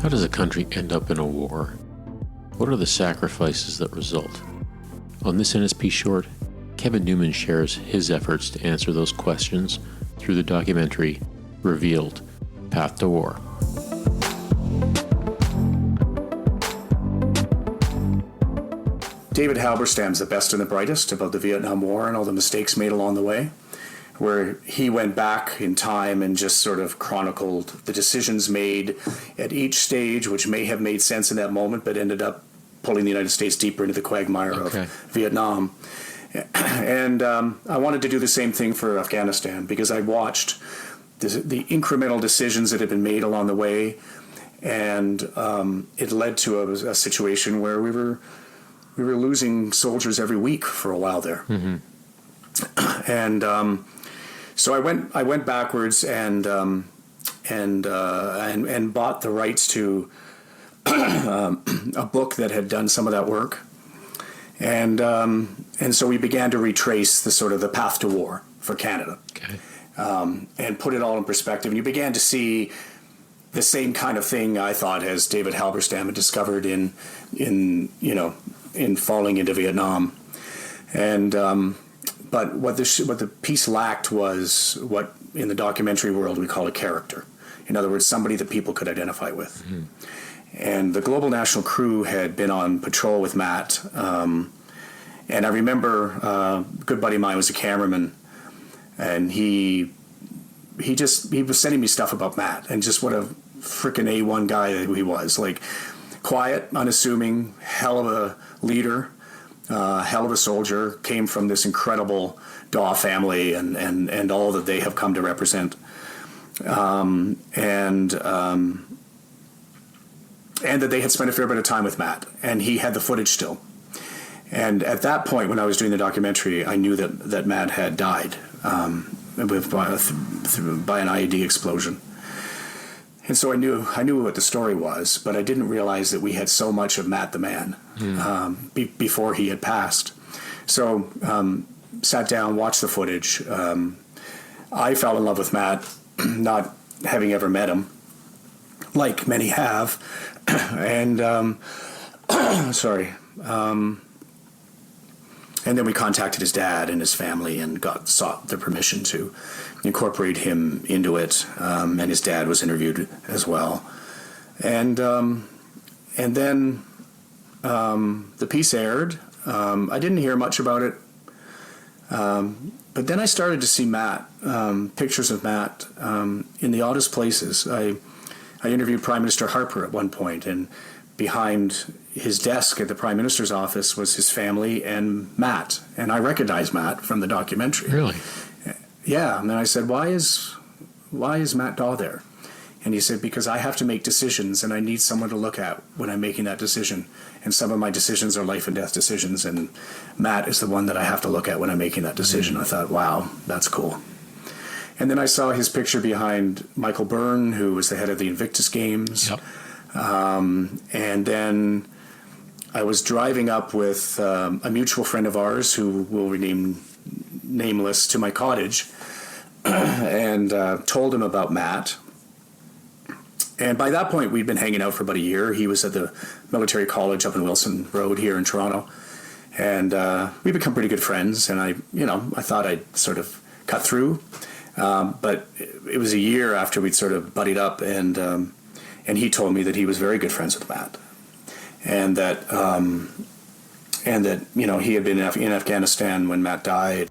How does a country end up in a war? What are the sacrifices that result? On this NSP Short, Kevin Newman shares his efforts to answer those questions through the documentary Revealed: Path to War. David Halberstam's the best and the brightest about the Vietnam War and all the mistakes made along the way, where he went back in time and just sort of chronicled the decisions made at each stage, which may have made sense in that moment, but ended up pulling the United States deeper into the quagmire of Vietnam. And I wanted to do the same thing for Afghanistan, because I watched the incremental decisions that had been made along the way, and it led to a situation where we were losing soldiers every week for a while there. Mm-hmm. And so I went backwards and bought the rights to a book that had done some of that work, and so we began to retrace the sort of the path to war for Canada, and put it all in perspective. And you began to see the same kind of thing, I thought, as David Halberstam had discovered in falling into Vietnam. And but what the piece lacked was what in the documentary world we call a character. In other words, somebody that people could identify with. Mm-hmm. And the Global National Crew had been on patrol with Matt. And I remember a good buddy of mine was a cameraman, and he was sending me stuff about Matt, and just what a freaking A1 guy that he was. Like, quiet, unassuming, hell of a leader, hell of a soldier, came from this incredible Daw family and all that they have come to represent. And that they had spent a fair bit of time with Matt, and he had the footage still. And at that point, when I was doing the documentary, I knew that Matt had died by an IED explosion. And so I knew what the story was, but I didn't realize that we had so much of Matt the man before he had passed. So sat down, watched the footage. I fell in love with Matt, not having ever met him, like many have. And and then we contacted his dad and his family and sought their permission to incorporate him into it. And his dad was interviewed as well. And then the piece aired. I didn't hear much about it. But then I started to see Matt, pictures of Matt in the oddest places. I interviewed Prime Minister Harper at one point, and behind his desk at the Prime Minister's office was his family and Matt. And I recognized Matt from the documentary. Really? Yeah. And then I said, why is Matt Daw there? And he said, because I have to make decisions, and I need someone to look at when I'm making that decision. And some of my decisions are life and death decisions, and Matt is the one that I have to look at when I'm making that decision. I thought, wow, that's cool. And then I saw his picture behind Michael Byrne, who was the head of the Invictus Games. Yep. And then I was driving up with a mutual friend of ours who will remain nameless to my cottage, and told him about Matt. And by that point, we'd been hanging out for about a year. He was at the military college up in Wilson Road here in Toronto. And we become pretty good friends. And I thought I'd sort of cut through. But it was a year after we'd sort of buddied up, and he told me that he was very good friends with Matt, and that he had been in Afghanistan when Matt died.